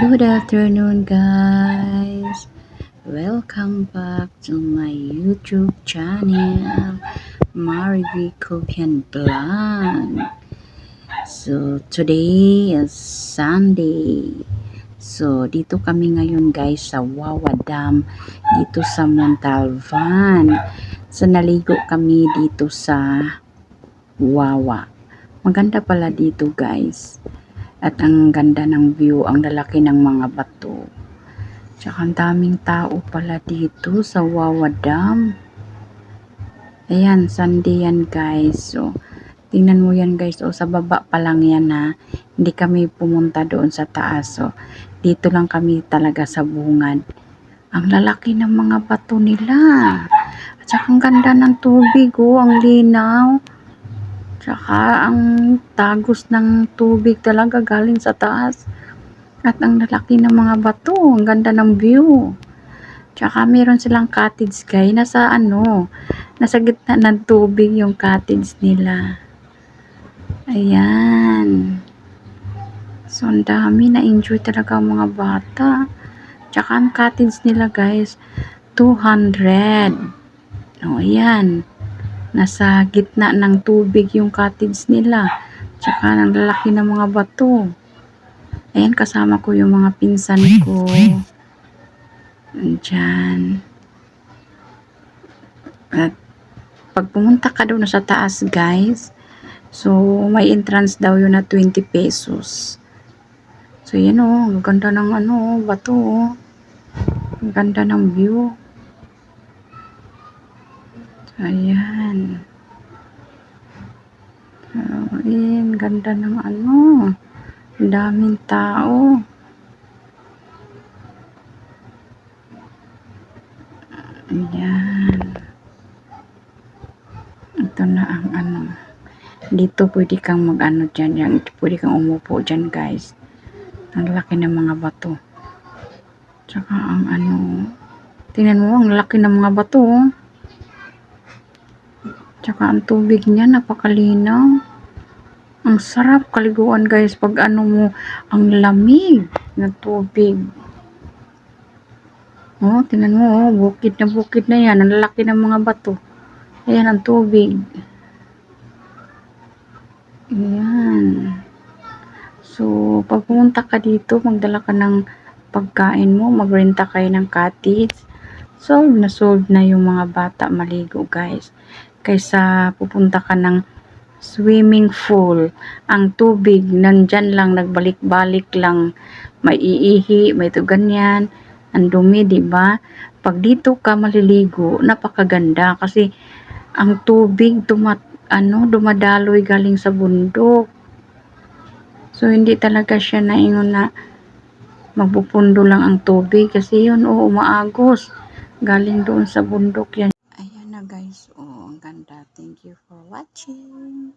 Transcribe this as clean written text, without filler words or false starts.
Good afternoon, guys. Welcome back to my YouTube channel, Marivi Copian Vlog. So, today is Sunday. So, dito kami ngayon, guys, sa Wawa Dam, dito sa Montalvan. So, naligo kami dito sa Wawa. Maganda pala dito, guys. At ang ganda ng view, ang lalaki ng mga bato. Tsaka ang daming tao pala dito sa Wawa Dam. Ayan, Sunday yan, guys. So, tingnan mo yan, guys. O, sa baba pa lang yan, ha. Hindi kami pumunta doon sa taas. So, dito lang kami talaga sa bungad. Ang lalaki ng mga bato nila. At saka ang ganda ng tubig, oh. Ang linaw. Tsaka ang tagos ng tubig talaga galing sa taas. At ang lalaki ng mga bato. Ang ganda ng view. Tsaka meron silang cottage, guys. Nasa gitna ng tubig yung cottage nila. Ayan. So, ang dami. Na-enjoy talaga ang mga bata. Tsaka ang cottage nila, guys, 200. O, ayan. Nasa gitna ng tubig yung cottage nila. Tsaka ang lalaki ng mga bato. Ayan, kasama ko yung mga pinsan ko. Diyan. At pag pumunta ka doon sa taas, guys, so may entrance daw yun na 20 pesos. So yan o, ang ganda ng bato o. Ang ganda ng view. So, ayan. So, ayan, ganda ng ang daming tao. Ayan. Ito na ang dito pwede kang dyan. Pwede kang umupo dyan, guys. Ang laki ng mga bato. Tsaka ang tingnan mo, ang laki ng mga bato. Tsaka ang tubig niya, napakalinaw. Ang sarap kaliguan, guys, pag mo, ang lamig ng tubig. Oh, tingnan mo, bukid na yan. Ang lalaki ng mga bato. Ayan ang tubig. Ayan. So, pag pumunta ka dito, magdala ka ng pagkain mo, magrenta kayo ng cottage. Solve na yung mga bata maligo, guys. Kaysa pupunta ka ng swimming pool. Ang tubig, nandyan lang, nagbalik-balik lang. May iihi, may ito ganyan. Ang dumi, diba? Pag dito ka maliligo, napakaganda. Kasi, ang tubig, dumadaloy galing sa bundok. So, hindi talaga siya naingon na magpupundo lang ang tubig. Kasi yun, umaagos. Galing doon sa bundok yan. Ayan na, guys. Ang ganda. Thank you for watching.